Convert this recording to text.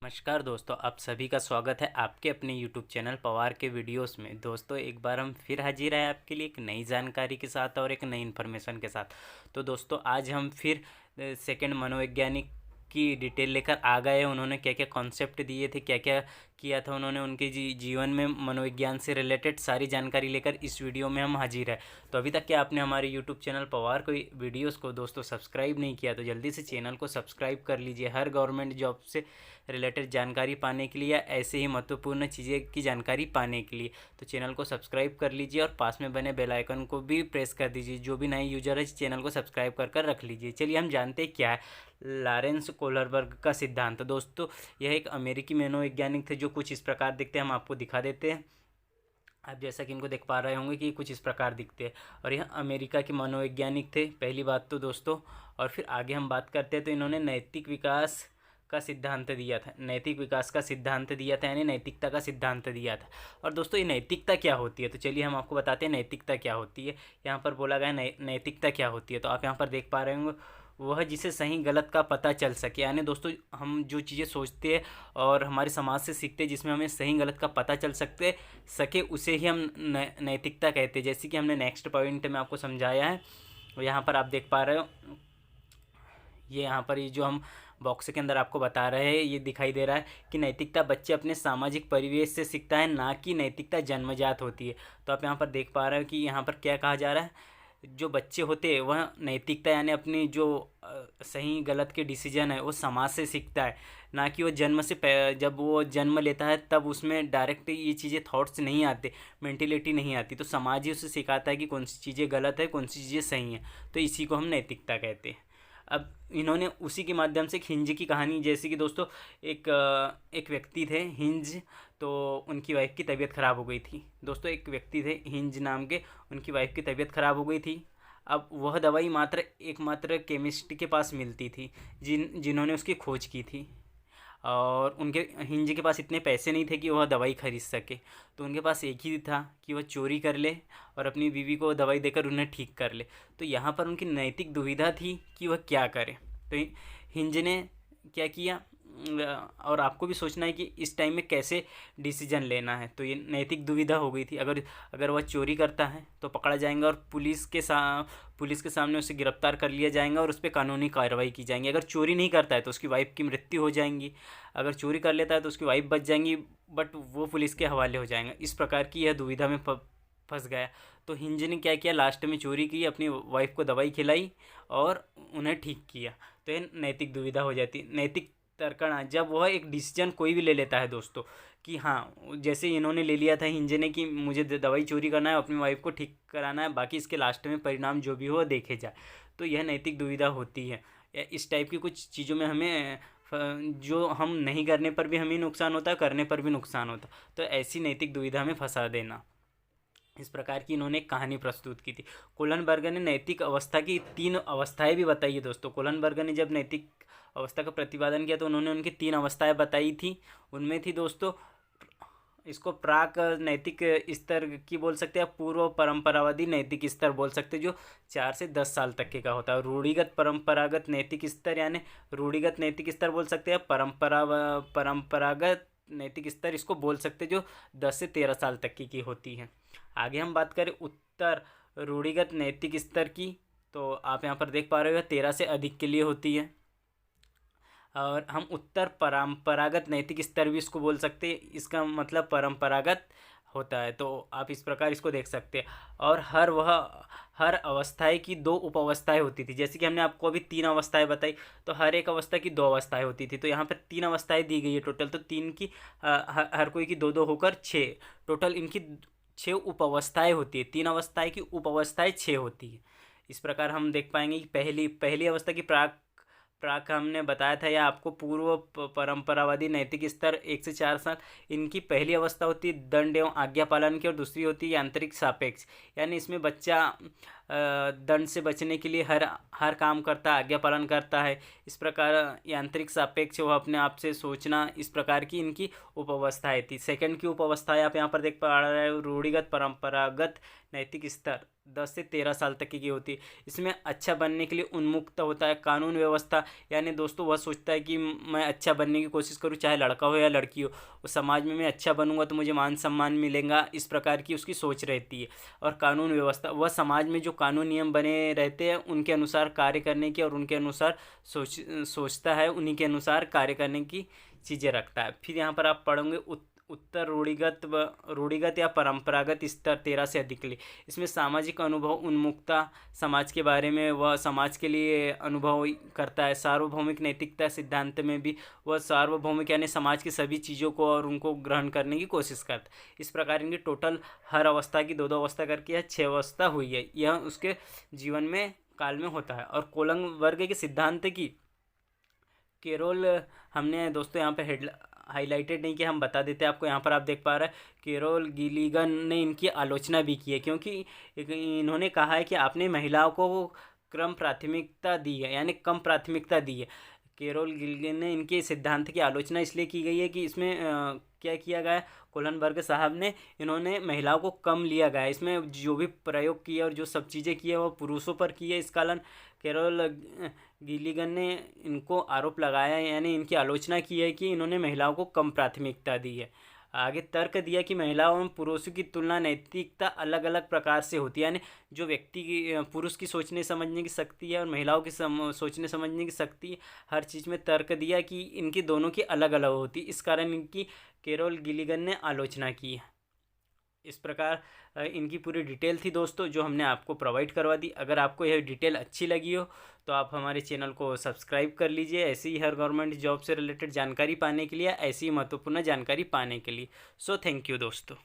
नमस्कार दोस्तों, आप सभी का स्वागत है आपके अपने YouTube चैनल पवार के वीडियोस में। दोस्तों, एक बार हम फिर हाजिर हैं आपके लिए एक नई जानकारी के साथ और एक नई इन्फॉर्मेशन के साथ। तो दोस्तों, आज हम फिर सेकंड मनोवैज्ञानिक की डिटेल लेकर आ गए हैं। उन्होंने क्या क्या कॉन्सेप्ट दिए थे, क्या क्या किया था उन्होंने उनके जीवन में मनोविज्ञान से रिलेटेड सारी जानकारी लेकर इस वीडियो में हम हाजिर है। तो अभी तक क्या आपने हमारे यूट्यूब चैनल पवार को वीडियोस को दोस्तों सब्सक्राइब नहीं किया तो जल्दी से चैनल को सब्सक्राइब कर लीजिए। हर गवर्नमेंट जॉब से रिलेटेड जानकारी पाने के लिए या ऐसे ही महत्वपूर्ण चीज़ें की जानकारी पाने के लिए तो चैनल को सब्सक्राइब कर लीजिए और पास में बने बेल आइकन को भी प्रेस कर दीजिए। जो भी नए यूजर है चैनल को सब्सक्राइब कर रख लीजिए। चलिए हम जानते हैं क्या है लॉरेंस कोहलरबर्ग का सिद्धांत। दोस्तों, यह एक अमेरिकी मनोवैज्ञानिक थे जो कुछ इस प्रकार दिखते हैं। हम आपको दिखा देते हैं। आप जैसा कि इनको देख पा रहे होंगे कि कुछ इस प्रकार दिखते हैं और यह अमेरिका के मनोवैज्ञानिक थे, पहली बात तो दोस्तों। और फिर आगे हम बात करते हैं तो इन्होंने नैतिक विकास का सिद्धांत दिया था। नैतिक विकास का सिद्धांत दिया था यानी नैतिकता का सिद्धांत दिया था। और दोस्तों, ये नैतिकता क्या होती है तो चलिए हम आपको बताते हैं नैतिकता क्या होती है। यहाँ पर बोला गया नैतिकता क्या होती है तो आप यहाँ पर देख पा रहे होंगे, वह जिसे सही गलत का पता चल सके। यानी दोस्तों, हम जो चीज़ें सोचते हैं और हमारे समाज से सीखते हैं जिसमें हमें सही गलत का पता चल सके उसे ही हम नैतिकता कहते हैं। जैसे कि हमने नेक्स्ट पॉइंट में आपको समझाया है। यहाँ पर आप देख पा रहे हो, ये यहाँ पर ये जो हम बॉक्स के अंदर आपको बता रहे हैं ये दिखाई दे रहा है कि नैतिकता बच्चे अपने सामाजिक परिवेश से सीखता है, ना कि नैतिकता जन्मजात होती है। तो आप यहाँ पर देख पा रहे हो कि यहाँ पर क्या कहा जा रहा है, जो बच्चे होते हैं वह नैतिकता यानी अपनी जो सही गलत के डिसीजन है वो समाज से सीखता है, ना कि वो जन्म से जब वो जन्म लेता है तब उसमें डायरेक्ट ये चीज़ें थॉट्स नहीं आते, मेंटेलिटी नहीं आती। तो समाज ही उसे सिखाता है कि कौन सी चीज़ें गलत है, कौन सी चीज़ें सही हैं। तो इसी को हम नैतिकता कहते हैं। अब इन्होंने उसी के माध्यम से एक हिंज की कहानी, जैसे कि दोस्तों एक व्यक्ति थे हिंज, तो उनकी वाइफ की तबीयत ख़राब हो गई थी। दोस्तों, एक व्यक्ति थे हिंज नाम के, उनकी वाइफ की तबीयत ख़राब हो गई थी। अब वह दवाई एकमात्र केमिस्ट के पास मिलती थी जिन्होंने उसकी खोज की थी। और उनके हिंज के पास इतने पैसे नहीं थे कि वह दवाई खरीद सके। तो उनके पास एक ही था कि वह चोरी कर ले और अपनी बीवी को दवाई देकर उन्हें ठीक कर ले। तो यहाँ पर उनकी नैतिक दुविधा थी कि वह क्या करे। तो हिंज ने क्या किया, और आपको भी सोचना है कि इस टाइम में कैसे डिसीजन लेना है। तो ये नैतिक दुविधा हो गई थी। अगर वह चोरी करता है तो पकड़ा जाएगा और पुलिस के सामने उसे गिरफ्तार कर लिया जाएगा और उस पर कानूनी कार्रवाई की जाएगी। अगर चोरी नहीं करता है तो उसकी वाइफ की मृत्यु हो जाएगी। अगर चोरी कर लेता है तो उसकी वाइफ बच जाएंगी, बट वो पुलिस के हवाले हो जाएगा। इस प्रकार की यह दुविधा में फंस गया। तो हिंज ने क्या किया, लास्ट में चोरी की, अपनी वाइफ को दवाई खिलाई और उन्हें ठीक किया। तो ये नैतिक दुविधा हो जाती। नैतिक तर्कणा, जब वह एक डिसीजन कोई भी ले लेता है दोस्तों, कि हाँ, जैसे इन्होंने ले लिया था हिंज ने कि मुझे दवाई चोरी करना है, अपनी वाइफ को ठीक कराना है, बाकी इसके लास्ट में परिणाम जो भी हो देखे जाए। तो यह नैतिक दुविधा होती है। इस टाइप की कुछ चीज़ों में हमें जो हम नहीं करने पर भी हमें नुकसान होता है, करने पर भी नुकसान होता है। तो ऐसी नैतिक दुविधा में फंसा देना, इस प्रकार की इन्होंने एक कहानी प्रस्तुत की थी। कोहलनबर्ग ने नैतिक अवस्था की 3 अवस्थाएं भी बताई है दोस्तों। कोहलनबर्ग ने जब नैतिक अवस्था का प्रतिपादन किया तो उन्होंने उनकी 3 अवस्थाएं बताई थी। उनमें थी दोस्तों, इसको प्राक नैतिक स्तर की बोल सकते हैं, पूर्व परंपरावादी नैतिक स्तर बोल सकते हैं, जो 4 से 10 साल तक के का होता है। रूढ़िगत परंपरागत नैतिक स्तर यानी रूढ़िगत नैतिक स्तर बोल सकते हैं, परंपरागत नैतिक स्तर इसको बोल सकते हैं, जो 10 से 13 साल तक की होती है। आगे हम बात करें उत्तर रूढ़िगत नैतिक स्तर की, तो आप यहाँ पर देख पा रहे हो 13 से अधिक के लिए होती है। और हम उत्तर परंपरागत नैतिक स्तर भी इसको बोल सकते हैं, इसका मतलब परंपरागत होता है। तो आप इस प्रकार इसको देख सकते हैं। और हर अवस्थाएं की 2 उप अवस्थाएँ होती थी। जैसे कि हमने आपको अभी 3 अवस्थाएं बताई, तो हर एक अवस्था की 2 अवस्थाएं होती थी। तो यहाँ पर 3 अवस्थाएं दी गई है टोटल, तो 3 की हर कोई की 2-2 होकर 6, टोटल इनकी 6 उप अवस्थाएँ होती है। 3 अवस्थाएँ की उप अवस्थाएँ 6 होती है। इस प्रकार हम देख पाएंगे कि पहली अवस्था की प्राक हमने बताया था, या आपको पूर्व परंपरावादी नैतिक स्तर 1 से 4 साल। इनकी पहली अवस्था होती है दंड एवं आज्ञा पालन की, और दूसरी होती है यांत्रिक सापेक्ष, यानी इसमें बच्चा दंड से बचने के लिए हर काम करता है, आज्ञा पालन करता है। इस प्रकार यांत्रिक सापेक्ष वह अपने आप से सोचना, इस प्रकार की इनकी उपावस्थाएं थी। सेकंड की उपावस्थाएं आप यहाँ पर देख पा रहे हो, रूढ़िगत परंपरागत नैतिक स्तर 10 से 13 साल तक की होती है। इसमें अच्छा बनने के लिए उन्मुक्त होता है। कानून व्यवस्था यानी दोस्तों वह सोचता है कि मैं अच्छा बनने की कोशिश करूँ, चाहे लड़का हो या लड़की हो, वो समाज में मैं अच्छा बनूंगा तो मुझे मान सम्मान मिलेगा, इस प्रकार की उसकी सोच रहती है। और कानून व्यवस्था, वह समाज में जो कानून नियम बने रहते हैं उनके अनुसार कार्य करने की और उनके अनुसार सोचता है, उन्हीं के अनुसार कार्य करने की चीज़ें रखता है। फिर यहाँ पर आप पढ़ोगे उत्तर रूढ़िगत या परंपरागत स्तर 13 से अधिक के लिए। इसमें सामाजिक अनुभव उन्मुक्ता, समाज के बारे में वह समाज के लिए अनुभव करता है। सार्वभौमिक नैतिकता सिद्धांत में भी वह सार्वभौमिक यानी समाज की सभी चीज़ों को और उनको ग्रहण करने की कोशिश करता है। इस प्रकार इनकी टोटल हर अवस्था की 2-2 अवस्था करके यह 6 अवस्था हुई है। यह उसके जीवन में काल में होता है। और कोलंग वर्ग के सिद्धांत की केरोल हमने दोस्तों यहाँ पे हाईलाइटेड नहीं किया, हम बता देते हैं आपको। यहाँ पर आप देख पा रहे हैं केरोल गिलिगन ने इनकी आलोचना भी की है, क्योंकि इन्होंने कहा है कि आपने महिलाओं को क्रम प्राथमिकता दी है, यानी कम प्राथमिकता दी है। केरोल गिलिगन ने इनके सिद्धांत की आलोचना इसलिए की गई है कि इसमें क्या किया गया है, कोलनबर्ग साहब ने, इन्होंने महिलाओं को कम लिया गया है। इसमें जो भी प्रयोग किए और जो सब चीज़ें की है वो पुरुषों पर की है। इस कारण केरोल गिलिगन ने इनको आरोप लगाया है, यानी इनकी आलोचना की है कि इन्होंने महिलाओं को कम प्राथमिकता दी है। आगे तर्क दिया कि महिलाओं और पुरुषों की तुलना नैतिकता अलग अलग प्रकार से होती है, यानी जो व्यक्ति की पुरुष की सोचने समझने की शक्ति है और महिलाओं की सोचने समझने की शक्ति, हर चीज़ में तर्क दिया कि इनकी दोनों की अलग अलग होती, इस कारण इनकी केरोल गिलिगन ने आलोचना की है। इस प्रकार इनकी पूरी डिटेल थी दोस्तों, जो हमने आपको प्रोवाइड करवा दी। अगर आपको यह डिटेल अच्छी लगी हो तो आप हमारे चैनल को सब्सक्राइब कर लीजिए, ऐसी ही हर गवर्नमेंट जॉब से रिलेटेड जानकारी पाने के लिए, ऐसी ही महत्वपूर्ण जानकारी पाने के लिए। सो थैंक यू दोस्तों।